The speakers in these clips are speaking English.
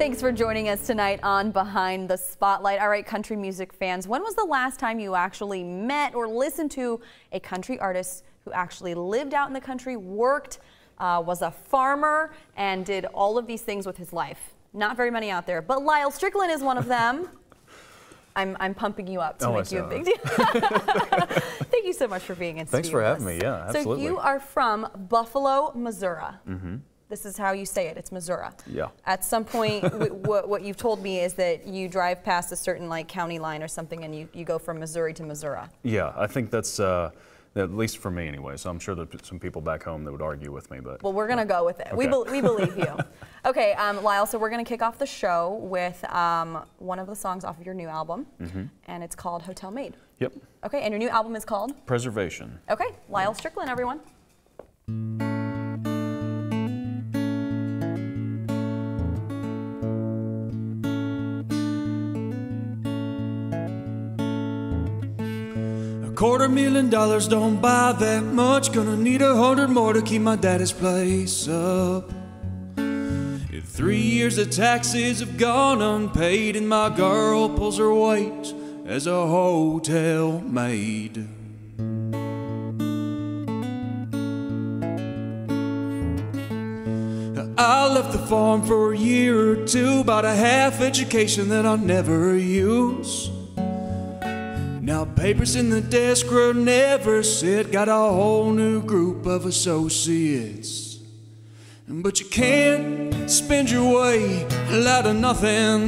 Thanks for joining us tonight on Behind the Spotlight. All right, country music fans, when was the last time you actually met or listened to a country artist who actually lived out in the country, worked, was a farmer, and did all of these things with his life? Not very many out there, but Lyal Strickland is one of them. I'm pumping you up to make you a big deal. Thank you so much for being in studio. Thanks for having me. Yeah, absolutely. So you are from Buffalo, Missouri. Mm-hmm. This is how you say it. It's Missouri. Yeah. At some point, what you've told me is that you drive past a certain like county line or something, and you go from Missouri to Missouri. Yeah, I think that's at least for me anyway. So I'm sure there's some people back home that would argue with me, but well, we're gonna go with it. Okay. We believe you. Okay, Lyal. So we're gonna kick off the show with one of the songs off of your new album, and it's called Hotel Maid. Yep. Okay, and your new album is called Preservation. Okay, Lyal Strickland, everyone. $250,000 don't buy that much. Gonna need 100 more to keep my daddy's place up. 3 years of taxes have gone unpaid, and my girl pulls her weight as a hotel maid. I left the farm for a year or two, bought a half education that I'll never use. Now papers in the desk will never sit, got a whole new group of associates. But you can't spend your way out of nothing.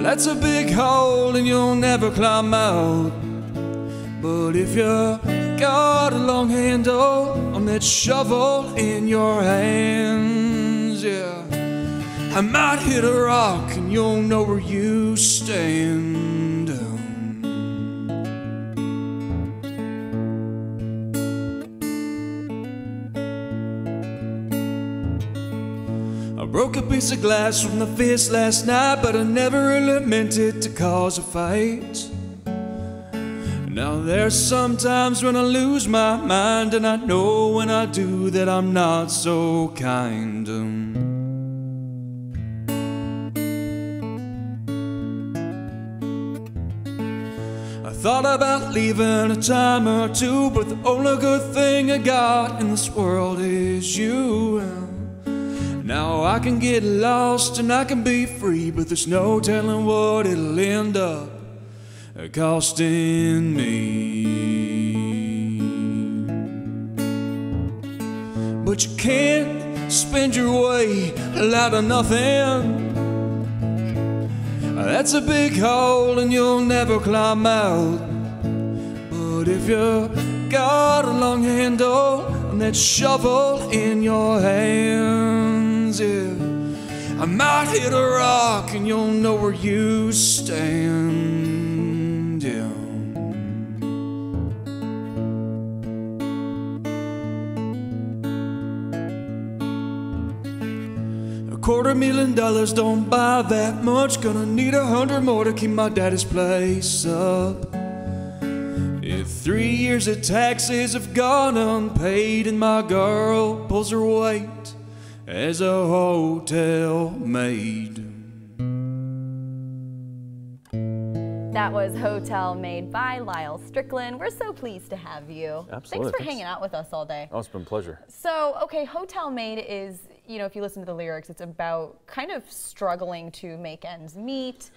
That's a big hole and you'll never climb out. But if you got a long handle on that shovel in your hands, yeah, I might hit a rock and you'll know where you stand. I broke a piece of glass from the fist last night, but I never really meant it to cause a fight. Now there's some times when I lose my mind, and I know when I do that I'm not so kind. I thought about leaving a time or two, but the only good thing I got in this world is you. Now I can get lost and I can be free, but there's no telling what it'll end up costing me. But you can't spend your way out of nothing. That's a big hole and you'll never climb out. But if you got a long handle and that shovel in your hands, yeah, I might hit a rock and you'll know where you stand, yeah. $250,000 don't buy that much. Gonna need 100 more to keep my daddy's place up. 3 years of taxes have gone unpaid, and my girl pulls her weight as a hotel maid. That was Hotel Maid by Lyal Strickland. We're so pleased to have you. Absolutely. Thanks for hanging out with us all day. Oh, it's been a pleasure. So, okay, Hotel Maid is, you know, if you listen to the lyrics, it's about kind of struggling to make ends meet.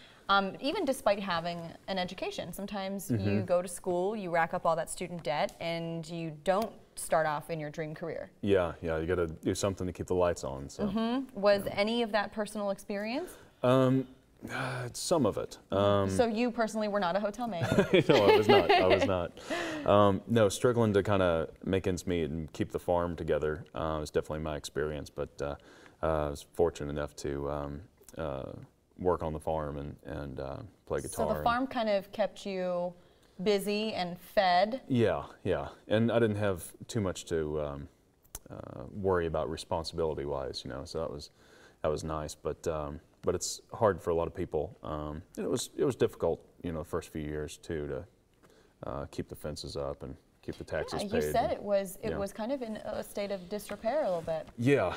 Even despite having an education. Sometimes you go to school, you rack up all that student debt, and you don't start off in your dream career. Yeah, you got to do something to keep the lights on. So. Was any of that personal experience? Some of it. So you personally were not a hotel maid? No, I was not. I was not. No, struggling to kind of make ends meet and keep the farm together was definitely my experience, but I was fortunate enough to work on the farm and play guitar. So the farm kind of kept you busy and fed? Yeah, and I didn't have too much to worry about responsibility-wise, you know. So that was nice, but it's hard for a lot of people. And it was difficult, you know, the first few years too, to keep the fences up and keep the taxes paid. You said it was kind of in a state of disrepair a little bit. Yeah.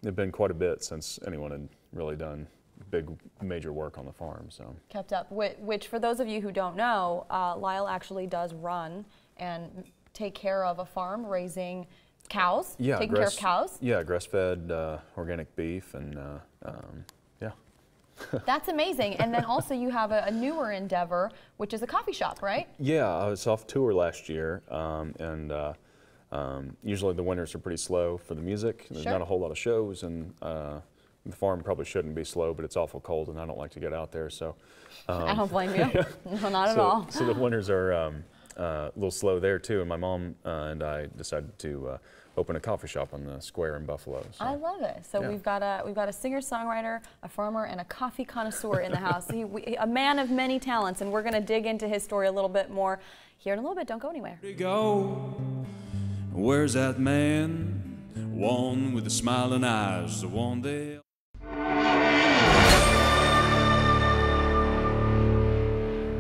It'd been quite a bit since anyone had really done big major work on the farm. So kept up, which for those of you who don't know, Lyal actually does run and take care of a farm raising cows. Yeah, taking care of cows. Yeah, grass-fed organic beef, and yeah. That's amazing. And then also you have a newer endeavor, which is a coffee shop, right? Yeah, I was off tour last year, and usually the winters are pretty slow for the music. There's not a whole lot of shows, and the farm probably shouldn't be slow, but it's awful cold, and I don't like to get out there. So I don't blame you. No, not at all. So the winters are a little slow there too, and my mom and I decided to open a coffee shop on the square in Buffalo. So. I love it. So we've got a singer-songwriter, a farmer, and a coffee connoisseur in the house. A man of many talents, and we're going to dig into his story a little bit more here in a little bit. Don't go anywhere. Where's that man? One with the smiling eyes, the one there.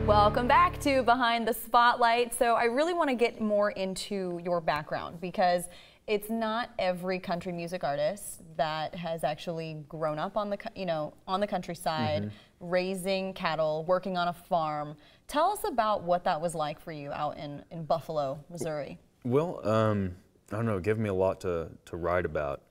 Welcome back to Behind the Spotlight. So I really want to get more into your background, because it's not every country music artist that has actually grown up on the countryside, raising cattle, working on a farm. Tell us about what that was like for you out in Buffalo, Missouri. Well, I don't know, it gave me a lot to write about.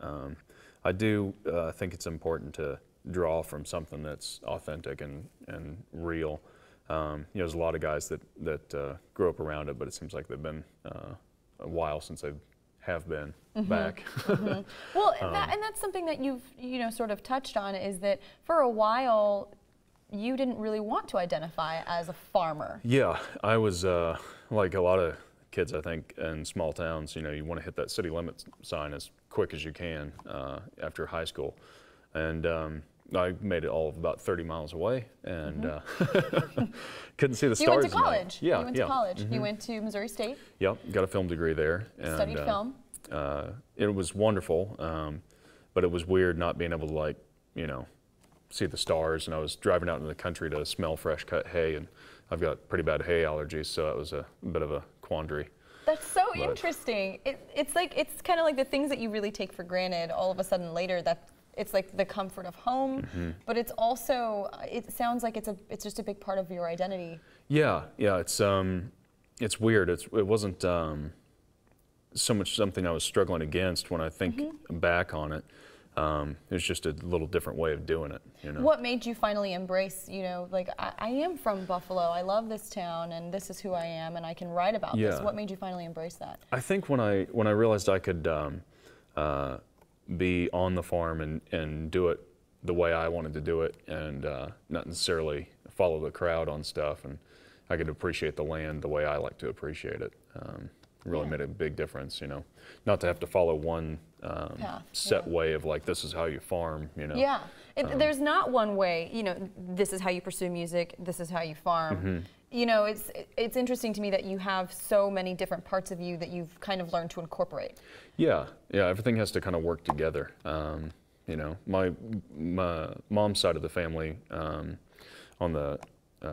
I do think it's important to draw from something that's authentic and real. There's a lot of guys that grew up around it, but it seems like they've been a while since they have been back. Well, and that's something that you've sort of touched on, is that for a while you didn't really want to identify as a farmer. Yeah, I was like a lot of kids, I think, in small towns. You want to hit that city limit sign as quick as you can after high school, and I made it all of about 30 miles away, and couldn't see the stars. You went to college. Yeah, you went to college. You went to Missouri State. Yep, got a film degree there. And, studied film. It was wonderful, but it was weird not being able to see the stars. And I was driving out into the country to smell fresh cut hay, and I've got pretty bad hay allergies, so that was a bit of a quandary. That's so interesting. It's kind of like the things that you really take for granted. All of a sudden later, it's like the comfort of home, but it's also, it sounds like it's just a big part of your identity. Yeah, it's weird. It wasn't so much something I was struggling against when I think back on it. It was just a little different way of doing it. What made you finally embrace, like, I am from Buffalo, I love this town, and this is who I am, and I can write about this. What made you finally embrace that? I think when I realized I could be on the farm and do it the way I wanted to do it, and not necessarily follow the crowd on stuff, and I could appreciate the land the way I like to appreciate it. Really made a big difference, not to have to follow one set way of like, this is how you farm, Yeah, there's not one way, this is how you pursue music, this is how you farm. It's interesting to me that you have so many different parts of you that you've kind of learned to incorporate. Yeah, everything has to kind of work together. My mom's side of the family, on the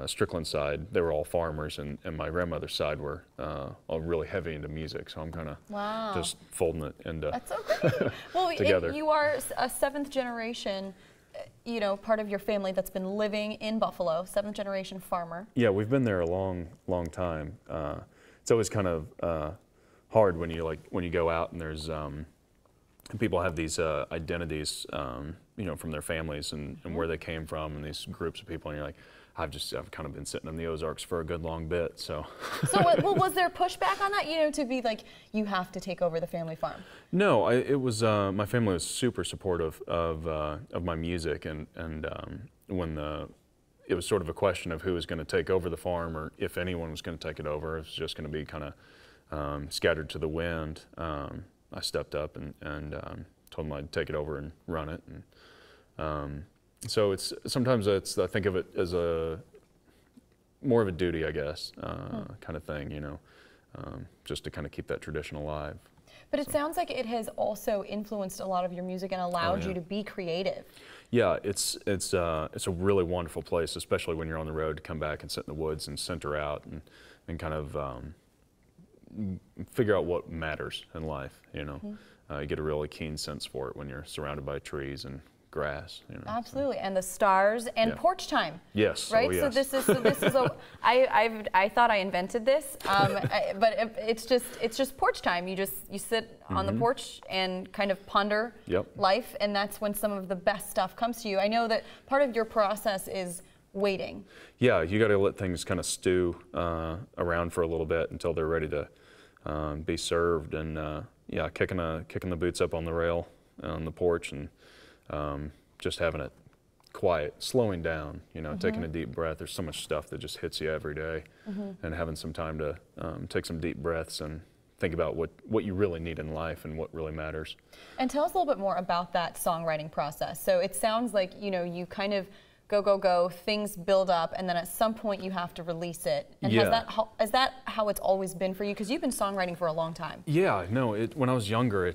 Strickland side, they were all farmers, and my grandmother's side were all really heavy into music, so I'm kind of just folding it into That's so great. Well, together. You are a seventh generation, part of your family that's been living in Buffalo, seventh generation farmer. Yeah, we've been there a long time. It's always kind of hard when you go out and there's people have these identities, from their families and where they came from, and these groups of people, and you're like, I've kind of been sitting in the Ozarks for a good long bit, so. So was there pushback on that, to be like, you have to take over the family farm? No, it was, my family was super supportive of my music, and when it was sort of a question of who was going to take over the farm, or if anyone was going to take it over, it was just going to be kind of scattered to the wind. I stepped up and told them I'd take it over and run it. And so sometimes I think of it as more of a duty, I guess, kind of thing, just to kind of keep that tradition alive. But it sounds like it has also influenced a lot of your music and allowed you to be creative. Yeah, it's a really wonderful place, especially when you're on the road, to come back and sit in the woods and center out and kind of figure out what matters in life, you know. You get a really keen sense for it when you're surrounded by trees and grass, you know. Absolutely, and the stars and porch time. Yes. Right. Oh, yes. So this is a. I thought I invented this, but it's just porch time. You sit on the porch and kind of ponder life, and that's when some of the best stuff comes to you. I know that part of your process is waiting. Yeah, you got to let things kind of stew around for a little bit until they're ready to be served, and kicking the boots up on the rail on the porch and just having it quiet, slowing down, you know, taking a deep breath. There's so much stuff that just hits you every day, and having some time to take some deep breaths and think about what you really need in life and what really matters. And tell us a little bit more about that songwriting process. So it sounds like, you know, you kind of go, things build up, and then at some point you have to release it. And is that how it's always been for you? Because you've been songwriting for a long time. Yeah, no, when I was younger,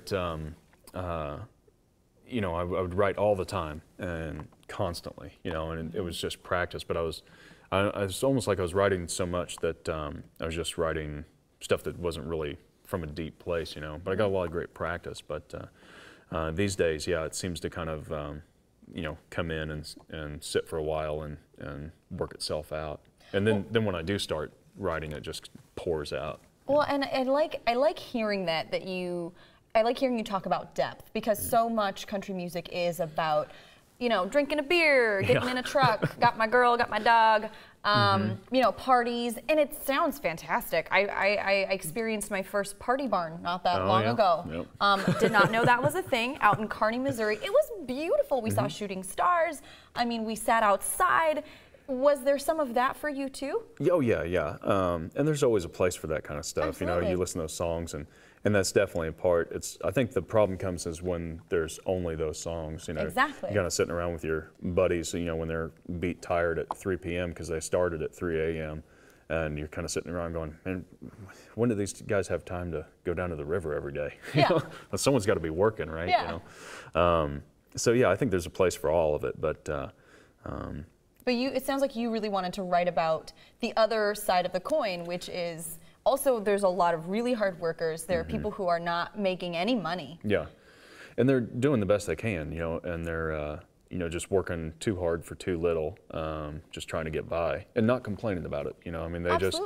you know, I would write all the time and constantly, you know, and it was just practice. But I was almost like I was writing so much that I was just writing stuff that wasn't really from a deep place, you know. But I got a lot of great practice. But these days, yeah, it seems to kind of you know, come in and sit for a while and work itself out. And then when I do start writing, it just pours out. Well, and I like hearing that I like hearing you talk about depth, because so much country music is about, you know, drinking a beer, getting in a truck, got my girl, got my dog, you know, parties, and it sounds fantastic. I experienced my first party barn not that long ago. Did not know that was a thing out in Kearney, Missouri. It was beautiful. We saw shooting stars. I mean, we sat outside. Was there some of that for you too? Oh yeah. And there's always a place for that kind of stuff. Absolutely. You know, you listen to those songs, and that's definitely a part. I think the problem comes is when there's only those songs. You know, exactly. You're kind of sitting around with your buddies, you know, when they're beat tired at 3 p.m. because they started at 3 a.m. and you're kind of sitting around going, man, when do these guys have time to go down to the river every day? You know? Well, someone's got to be working, right? Yeah. You know? So yeah, I think there's a place for all of it, but it sounds like you really wanted to write about the other side of the coin, which is also there's a lot of really hard workers. There are people who are not making any money. Yeah, and they're doing the best they can, you know, and they're you know, just working too hard for too little, just trying to get by and not complaining about it. You know, I mean, they just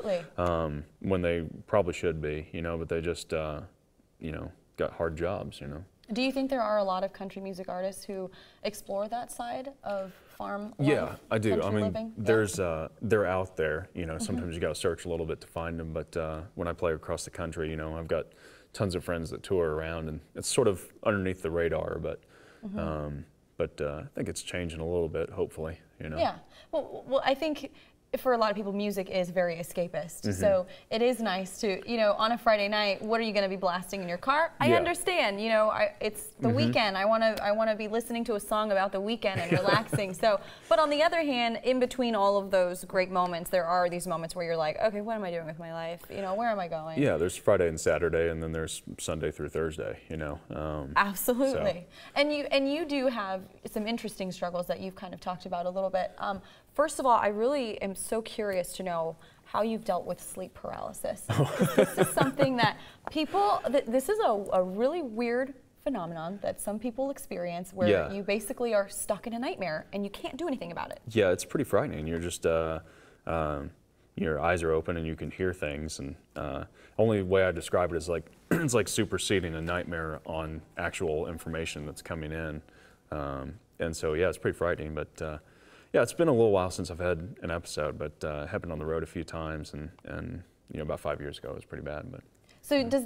when they probably should be, you know, but they just you know, got hard jobs, you know. Do you think there are a lot of country music artists who explore that side of farm life? Yeah, I do. I mean, they're out there. You know, sometimes you got to search a little bit to find them. But when I play across the country, you know, I've got tons of friends that tour around, and it's sort of underneath the radar. But I think it's changing a little bit. Hopefully, you know. Yeah. Well, I think for a lot of people, music is very escapist. So it is nice to, you know, on a Friday night, what are you going to be blasting in your car? I understand, you know, it's the weekend. I want to be listening to a song about the weekend and relaxing. So, but on the other hand, in between all of those great moments, there are these moments where you're like, okay, what am I doing with my life? You know, where am I going? Yeah, there's Friday and Saturday, and then there's Sunday through Thursday, you know. Absolutely. So. And you do have some interesting struggles that you've kind of talked about a little bit. First of all, I really am so curious to know how you've dealt with sleep paralysis. This is something that this is a really weird phenomenon that some people experience where you basically are stuck in a nightmare and you can't do anything about it. Yeah, it's pretty frightening. You're just, your eyes are open and you can hear things. And only way I describe it is like, it's like superseding a nightmare on actual information that's coming in. And so, yeah, it's pretty frightening, but yeah, it's been a little while since I've had an episode, but it happened on the road a few times, and you know, about 5 years ago it was pretty bad. But so does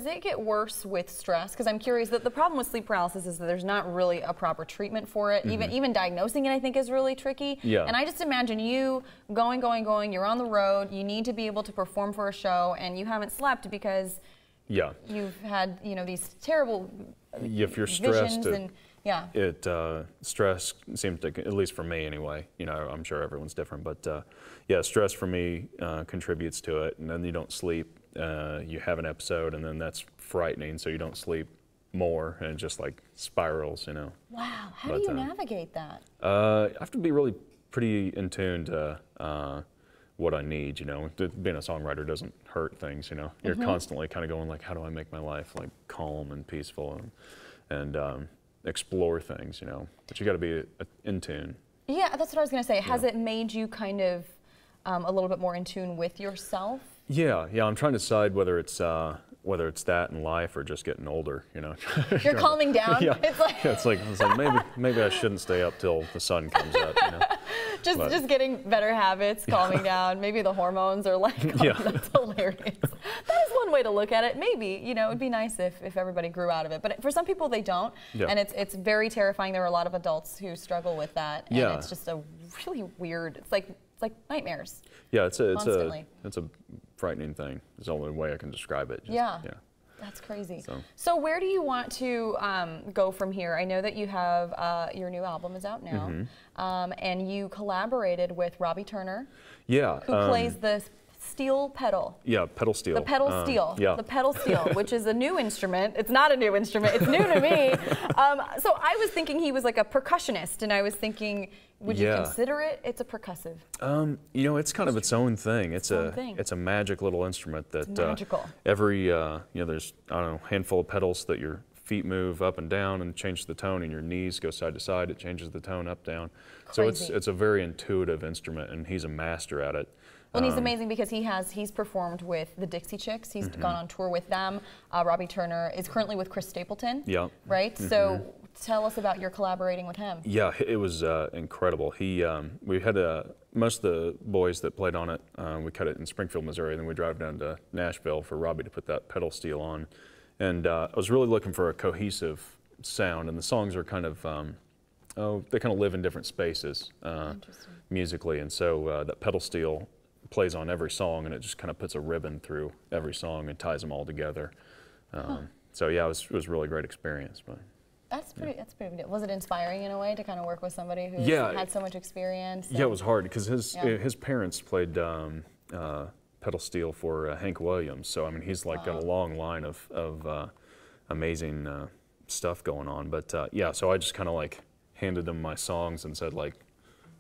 it get worse with stress? Because I'm curious that the problem with sleep paralysis is that there's not really a proper treatment for it. Even diagnosing it, I think, is really tricky. Yeah. And I just imagine you going. You're on the road. You need to be able to perform for a show, and you haven't slept because you've had, you know, these terrible if you're stressed. Stress seems to, at least for me anyway, you know, I'm sure everyone's different, but yeah, stress for me contributes to it, and then you don't sleep, you have an episode, and then that's frightening, so you don't sleep more, and it just like spirals, you know. Wow, how do you navigate that? I have to be really pretty in tune to what I need, you know. Being a songwriter doesn't hurt things, you know. You're constantly kind of going like, how do I make my life like calm and peaceful and explore things, you know. But you got to be in tune. Yeah, that's what I was going to say. Has it made you kind of a little bit more in tune with yourself? Yeah, I'm trying to decide whether it's that in life or just getting older, you know. You're calming down. Yeah. It's like maybe I shouldn't stay up till the sun comes up, you know. Just getting better habits, calming down. Maybe the hormones are like, that's hilarious. That is one way to look at it. Maybe, you know, it'd be nice if everybody grew out of it. But for some people, they don't. Yeah. And it's very terrifying. There are a lot of adults who struggle with that. And it's just a really weird, it's like nightmares. Yeah, it's a frightening thing. It's the only way I can describe it. Yeah. That's crazy. So where do you want to go from here? I know that you have your new album is out now, and you collaborated with Robbie Turner, who plays the steel pedal. Yeah, pedal steel. The pedal steel. The pedal steel, which is a new instrument. It's not a new instrument. It's new to me. So I was thinking he was like a percussionist, and I was thinking, would you consider it? It's a percussive. You know, it's kind of its own thing. It's a magic little instrument that every you know, there's I don't know, handful of pedals that your feet move up and down and change the tone, and your knees go side to side. It changes the tone up down. Crazy. So it's a very intuitive instrument, and he's a master at it. Well, and he's amazing because he's performed with the Dixie Chicks. He's gone on tour with them. Robbie Turner is currently with Chris Stapleton. Yeah. Right. So tell us about your collaborating with him. Yeah, it was incredible. We had most of the boys that played on it. We cut it in Springfield, Missouri, and then we drive down to Nashville for Robbie to put that pedal steel on. And I was really looking for a cohesive sound, and the songs are kind of they kind of live in different spaces musically, and so that pedal steel plays on every song, and it just kind of puts a ribbon through every song and ties them all together. So yeah, it was really great experience. But that's pretty good. Was it inspiring in a way to kind of work with somebody who had so much experience? Yeah, it was hard because his parents played pedal steel for Hank Williams. So I mean, he's like got a long line of amazing stuff going on. But yeah, so I just kind of like handed them my songs and said like,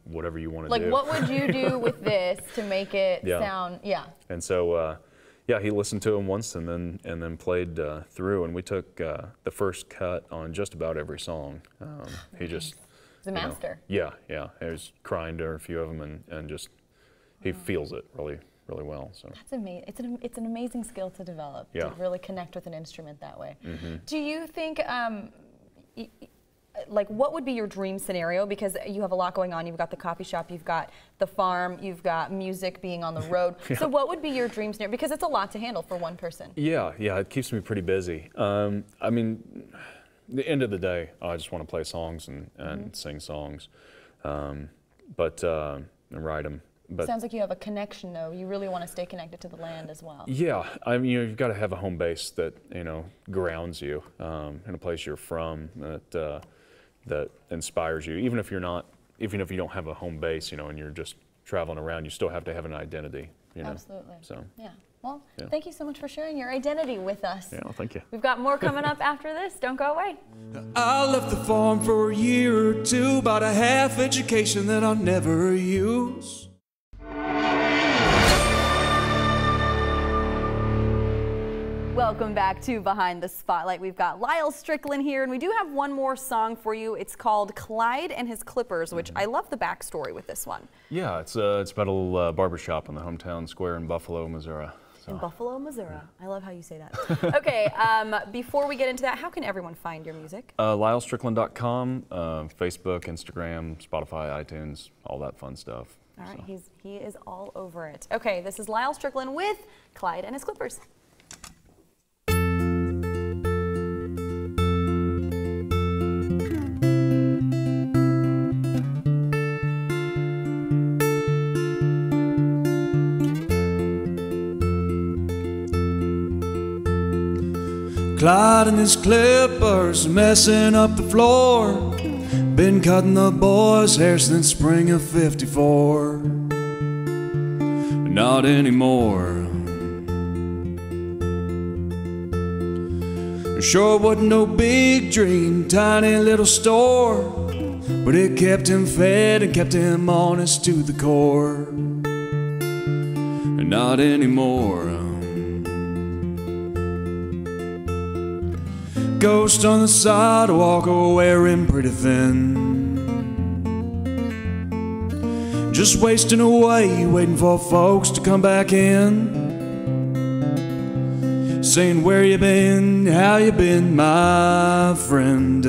whatever you want to do. Like, what would you do with this to make it sound? Yeah. And so, yeah, he listened to him once and then played through, and we took the first cut on just about every song. He just he's a master. Yeah. He was crying to a few of them, and just he feels it really well. So that's amazing. It's an amazing skill to develop. To really connect with an instrument that way. Do you think? Like, what would be your dream scenario? Because you have a lot going on. You've got the coffee shop, you've got the farm, you've got music, being on the road. So what would be your dream scenario? Because it's a lot to handle for one person. Yeah, it keeps me pretty busy. I mean, the end of the day, I just want to play songs and sing songs, and write them. But sounds like you have a connection, though. You really want to stay connected to the land as well. Yeah, I mean, you've got to have a home base that grounds you in a place you're from, that inspires you. Even if you don't have a home base, and you're just traveling around, you still have to have an identity. Absolutely. So yeah. Well, thank you so much for sharing your identity with us. Yeah, well, thank you. We've got more coming up after this. Don't go away. I left the farm for a year or two, about a half education that I'll never use. Welcome back to Behind the Spotlight. We've got Lyal Strickland here, and we do have one more song for you. It's called Clyde and His Clippers, which I love the backstory with this one. Yeah, it's about a little barbershop in the hometown square in Buffalo, Missouri. In Buffalo, Missouri. I love how you say that. Okay, before we get into that, how can everyone find your music? LyalStrickland.com, Facebook, Instagram, Spotify, iTunes, all that fun stuff. All right, he is all over it. Okay, this is Lyal Strickland with Clyde and His Clippers. Clyde and his clippers messing up the floor. Been cutting the boys' hair since spring of '54. Not anymore. Sure wasn't no big dream, tiny little store, but it kept him fed and kept him honest to the core. not anymore. Ghost on the sidewalk, wearing pretty thin, just wasting away, waiting for folks to come back in, saying where you been, how you been, my friend.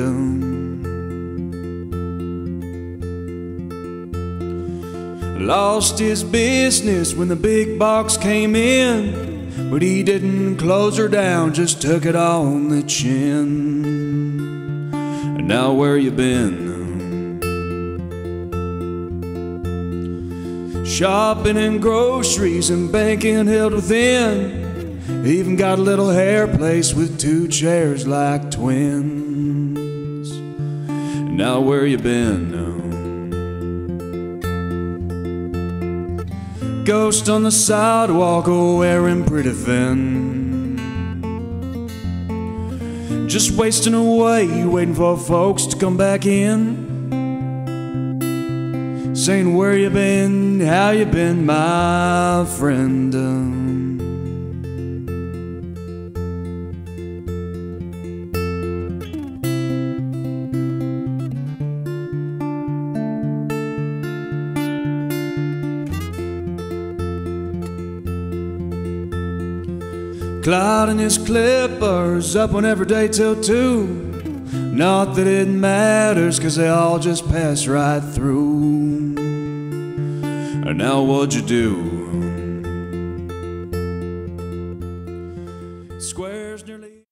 Lost his business when the big box came in, but he didn't close her down, just took it on the chin. And now where you been? Shopping and groceries and banking held within, even got a little hair place with 2 chairs like twins. And now where you been? Ghost on the sidewalk, wearing pretty thin, just wasting away, waiting for folks to come back in, saying where you been, how you been, my friend. Cloud and his clippers up on every day till 2. Not that it matters, 'cause they all just pass right through. And now what'd you do? Squares nearly